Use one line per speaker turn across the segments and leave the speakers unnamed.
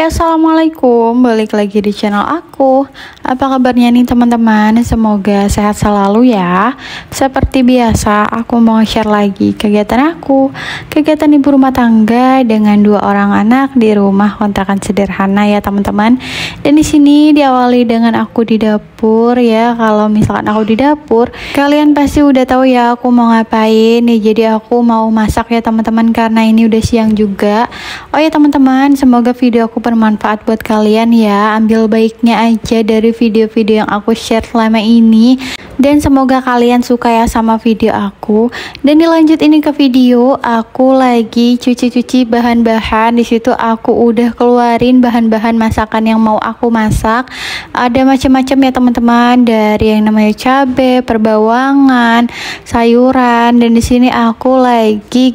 Assalamualaikum, balik lagi di channel aku. Apa kabarnya nih teman-teman? Semoga sehat selalu ya. Seperti biasa, aku mau share lagi kegiatan aku. Kegiatan ibu rumah tangga dengan 2 orang anak di rumah kontrakan sederhana ya teman-teman. Dan di sini diawali dengan aku di dapur ya. Kalau misalkan aku di dapur, kalian pasti udah tahu ya aku mau ngapain nih. Jadi aku mau masak ya teman-teman, karena ini udah siang juga. Oh ya teman-teman, semoga video aku bermanfaat buat kalian ya. Ambil baiknya aja dari video-video yang aku share selama ini, dan semoga kalian suka ya sama video aku. Dan dilanjut ini ke video, aku lagi cuci-cuci bahan-bahan. Di situ aku udah keluarin bahan-bahan masakan yang mau aku masak. Ada macam-macam ya teman-teman, dari yang namanya cabai, perbawangan, sayuran. Dan di sini aku lagi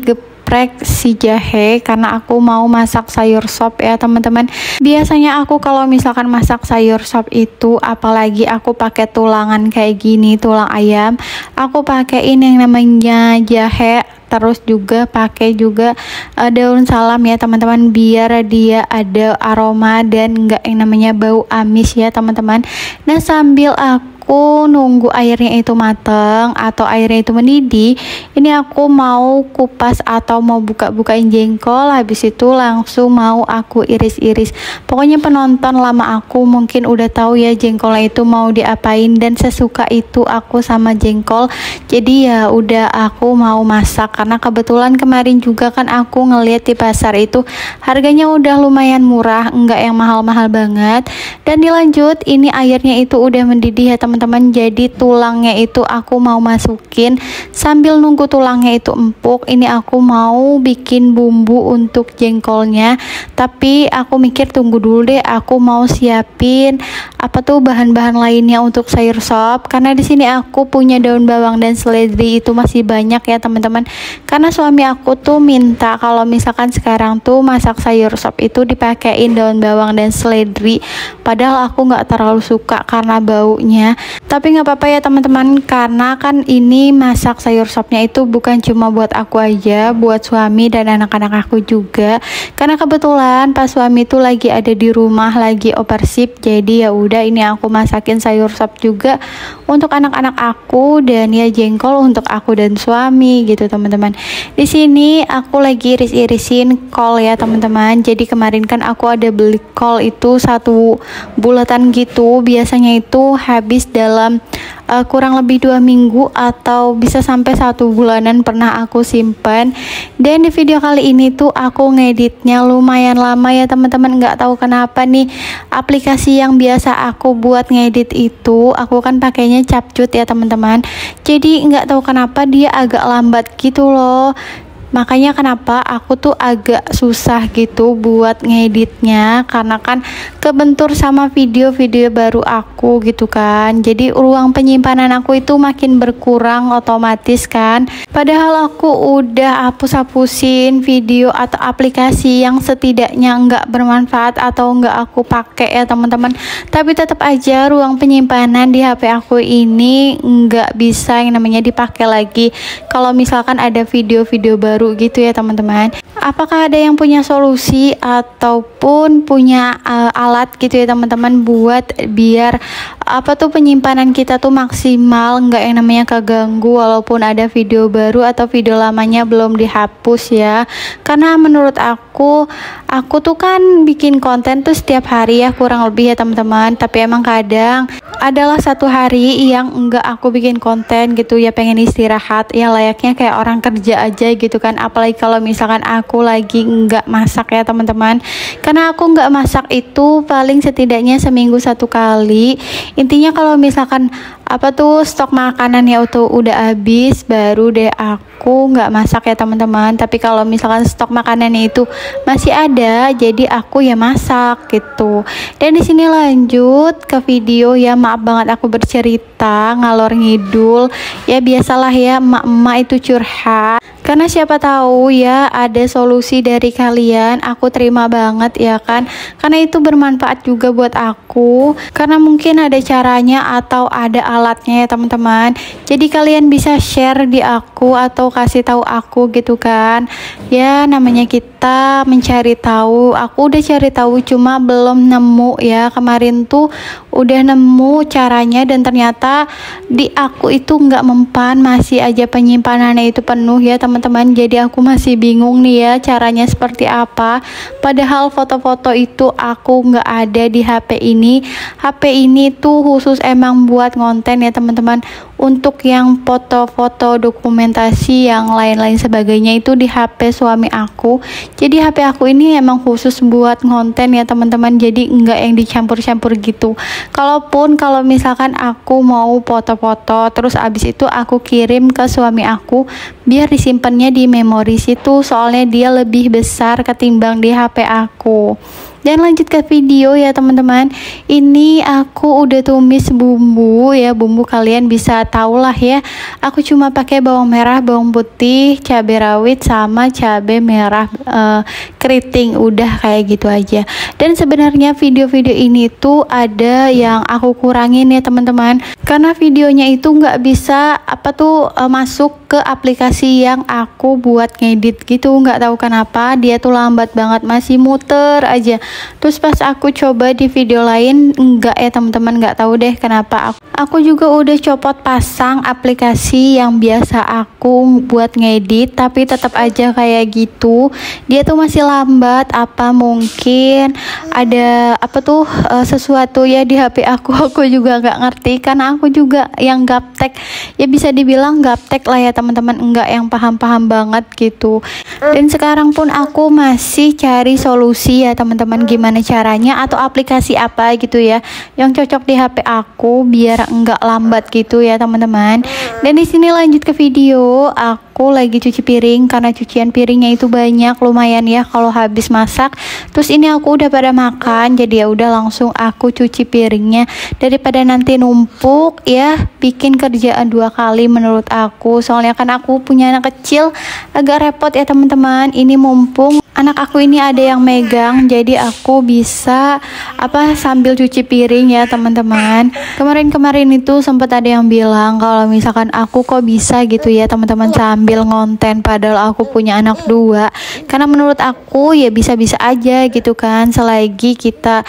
si jahe karena aku mau masak sayur sop ya teman-teman. Biasanya aku kalau misalkan masak sayur sop itu, apalagi aku pakai tulangan kayak gini, tulang ayam, aku pakein yang namanya jahe, terus juga pakai juga daun salam ya teman-teman, biar dia ada aroma dan enggak yang namanya bau amis ya teman-teman. Nah, sambil aku nunggu airnya itu mateng atau airnya itu mendidih, ini aku mau kupas atau mau buka-bukain jengkol. Habis itu langsung mau aku iris-iris. Pokoknya penonton lama aku mungkin udah tahu ya jengkolnya itu mau diapain, dan sesuka itu aku sama jengkol. Jadi ya udah aku mau masak, karena kebetulan kemarin juga kan aku ngeliat di pasar itu harganya udah lumayan murah, enggak yang mahal-mahal banget. Dan dilanjut, ini airnya itu udah mendidih ya teman-teman. Jadi tulangnya itu aku mau masukin. Sambil nunggu tulangnya itu empuk, ini aku mau bikin bumbu untuk jengkolnya. Tapi aku mikir tunggu dulu deh, aku mau siapin apa tuh bahan-bahan lainnya untuk sayur sop. Karena di sini aku punya daun bawang dan seledri itu masih banyak ya teman-teman. Karena suami aku tuh minta kalau misalkan sekarang tuh masak sayur sop itu dipakein daun bawang dan seledri. Padahal aku nggak terlalu suka karena baunya. Tapi nggak apa-apa ya teman-teman, karena kan ini masak sayur sopnya itu bukan cuma buat aku aja, buat suami dan anak-anak aku juga. Karena kebetulan pas suami tuh lagi ada di rumah, lagi opersip. Jadi ya udah, ini aku masakin sayur sop juga untuk anak-anak aku, dan ya jengkol untuk aku dan suami gitu teman-teman. Di sini aku lagi iris-irisin kol ya teman-teman. Jadi kemarin kan aku ada beli kol itu 1 bulatan gitu. Biasanya itu habis dalam kurang lebih 2 minggu atau bisa sampai 1 bulanan pernah aku simpan. Dan di video kali ini tuh aku ngeditnya lumayan lama ya teman-teman. Nggak tahu kenapa nih, aplikasi yang biasa aku buat ngedit itu aku kan pakainya Capcut ya teman-teman. Jadi nggak tahu kenapa dia agak lambat gitu loh. Makanya kenapa aku tuh agak susah gitu buat ngeditnya, karena kan kebentur sama video-video baru aku gitu kan. Jadi ruang penyimpanan aku itu makin berkurang otomatis kan. Padahal aku udah hapus-hapusin video atau aplikasi yang setidaknya nggak bermanfaat atau nggak aku pakai ya teman-teman. Tapi tetap aja ruang penyimpanan di HP aku ini nggak bisa yang namanya dipakai lagi kalau misalkan ada video-video baru gitu ya teman-teman. Apakah ada yang punya solusi ataupun punya alat gitu ya teman-teman, buat biar apa tuh penyimpanan kita tuh maksimal, nggak yang namanya keganggu walaupun ada video baru atau video lamanya belum dihapus ya. Karena menurut aku tuh kan bikin konten tuh setiap hari ya kurang lebih ya teman-teman. Tapi emang kadang adalah 1 hari yang enggak aku bikin konten gitu ya, pengen istirahat ya layaknya kayak orang kerja aja gitu kan. Apalagi kalau misalkan aku lagi enggak masak ya teman-teman. Karena aku enggak masak itu paling setidaknya seminggu 1 kali. Intinya kalau misalkan apa tuh stok makanannya itu udah habis, baru deh aku nggak masak ya teman-teman. Tapi kalau misalkan stok makanannya itu masih ada, jadi aku ya masak gitu. Dan di sini lanjut ke video ya. Maaf banget aku bercerita ngalor ngidul ya, biasalah ya emak-emak itu curhat. Karena siapa tahu ya ada solusi dari kalian, aku terima banget ya kan. Karena itu bermanfaat juga buat aku, karena mungkin ada caranya atau ada alatnya ya teman-teman. Jadi kalian bisa share di aku atau kasih tahu aku gitu kan. Ya namanya kita ternyata mencari tahu, aku udah cari tahu cuma belum nemu ya. Kemarin tuh udah nemu caranya dan ternyata di aku itu nggak mempan, masih aja penyimpanannya itu penuh ya teman-teman. Jadi aku masih bingung nih ya caranya seperti apa. Padahal foto-foto itu aku nggak ada di HP ini. HP ini tuh khusus emang buat konten ya teman-teman. Untuk yang foto-foto dokumentasi yang lain-lain sebagainya itu di HP suami aku. Jadi HP aku ini emang khusus buat konten ya teman-teman. Jadi enggak yang dicampur-campur gitu. Kalau misalkan aku mau foto-foto terus abis itu aku kirim ke suami aku biar disimpannya di memori situ, soalnya dia lebih besar ketimbang di HP aku. Dan lanjut ke video ya teman-teman. Ini aku udah tumis bumbu ya, bumbu kalian bisa tahu lah ya. Aku cuma pakai bawang merah, bawang putih, cabai rawit sama cabai merah keriting, udah kayak gitu aja. Dan sebenarnya video-video ini tuh ada yang aku kurangin ya teman-teman, karena videonya itu nggak bisa masuk ke aplikasi yang aku buat ngedit gitu, nggak tahu kenapa dia tuh lambat banget, masih muter aja. Terus pas aku coba di video lain enggak ya teman-teman, nggak tahu deh kenapa. Aku juga udah copot pasang aplikasi yang biasa aku buat ngedit, tapi tetap aja kayak gitu. Dia tuh masih lambat, apa mungkin ada sesuatu ya di HP aku. Aku juga nggak ngerti karena aku juga yang gaptek ya, bisa dibilang gaptek lah ya teman-teman, enggak yang paham-paham banget gitu. Dan sekarang pun aku masih cari solusi ya teman-teman, gimana caranya atau aplikasi apa gitu ya yang cocok di HP aku biar enggak lambat gitu ya teman-teman. Dan di sini lanjut ke video, aku lagi cuci piring karena cucian piringnya itu banyak lumayan ya kalau habis masak. Terus ini aku udah pada makan, jadi ya udah langsung aku cuci piringnya daripada nanti numpuk ya, bikin kerjaan 2 kali menurut aku. Soalnya kan aku punya anak kecil, agak repot ya teman-teman. Ini mumpung anak aku ini ada yang megang, jadi aku bisa sambil cuci piring ya teman-teman. Kemarin itu sempat ada yang bilang kalau misalkan aku kok bisa gitu ya teman-teman sambil ngonten, padahal aku punya anak 2. Karena menurut aku ya bisa-bisa aja gitu kan, selagi kita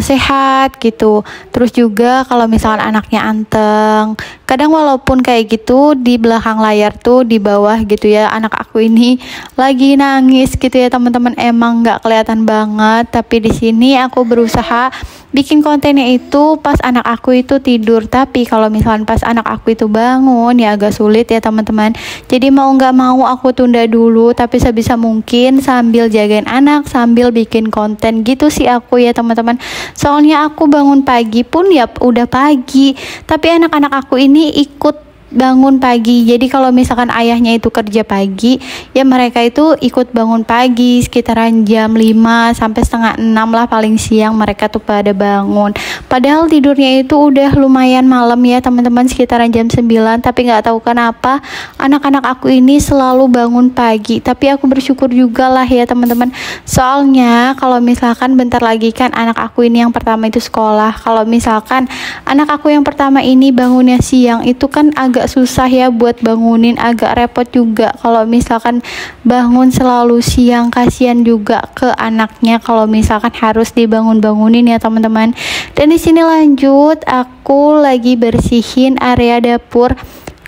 sehat gitu. Terus juga kalau misalkan anaknya anteng, kadang walaupun kayak gitu di belakang layar tuh di bawah gitu ya, anak aku ini lagi nangis gitu ya teman-teman, emang nggak kelihatan banget. Tapi di sini aku berusaha bikin kontennya itu pas anak aku itu tidur. Tapi kalau misalkan pas anak aku itu bangun ya agak sulit ya teman-teman. Jadi mau nggak mau aku tunda dulu, tapi sebisa mungkin sambil jagain anak sambil bikin konten gitu sih aku ya teman-teman. Soalnya aku bangun pagi pun ya udah pagi, tapi anak-anak aku ini ikut bangun pagi. Jadi kalau misalkan ayahnya itu kerja pagi ya mereka itu ikut bangun pagi sekitaran jam 5 sampai setengah 6 lah paling siang mereka tuh pada bangun. Padahal tidurnya itu udah lumayan malam ya teman-teman, sekitaran jam 9. Tapi nggak tahu kenapa anak-anak aku ini selalu bangun pagi. Tapi aku bersyukur juga lah ya teman-teman, soalnya kalau misalkan bentar lagi kan anak aku ini yang pertama itu sekolah. Kalau misalkan anak aku yang pertama ini bangunnya siang itu kan agak susah ya buat bangunin, agak repot juga kalau misalkan bangun selalu siang. Kasihan juga ke anaknya kalau misalkan harus dibangun-bangunin ya teman-teman. Dan di sini lanjut, aku lagi bersihin area dapur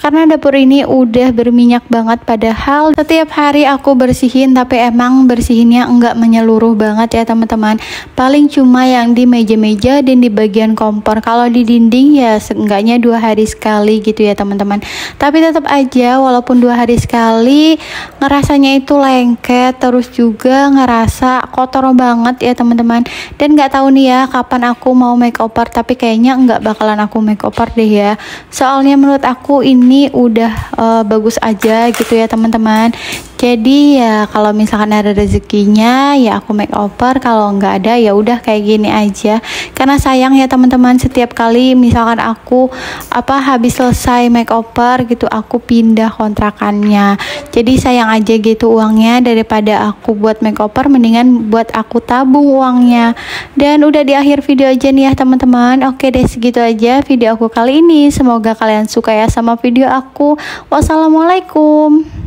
karena dapur ini udah berminyak banget. Padahal setiap hari aku bersihin, tapi emang bersihinnya enggak menyeluruh banget ya teman-teman. Paling cuma yang di meja-meja dan di bagian kompor. Kalau di dinding ya seenggaknya 2 hari sekali gitu ya teman-teman. Tapi tetap aja walaupun 2 hari sekali ngerasanya itu lengket, terus juga ngerasa kotor banget ya teman-teman. Dan nggak tahu nih ya kapan aku mau makeover, tapi kayaknya nggak bakalan aku makeover deh ya. Soalnya menurut aku ini udah bagus aja gitu ya teman-teman. Jadi ya kalau misalkan ada rezekinya ya aku makeover, kalau nggak ada ya udah kayak gini aja. Karena sayang ya teman-teman, setiap kali misalkan aku habis selesai makeover gitu aku pindah kontrakannya. Jadi sayang aja gitu uangnya, daripada aku buat makeover mendingan buat aku tabung uangnya. Dan udah di akhir video aja nih ya teman-teman. Oke deh, segitu aja video aku kali ini. Semoga kalian suka ya sama video aku. Wassalamualaikum.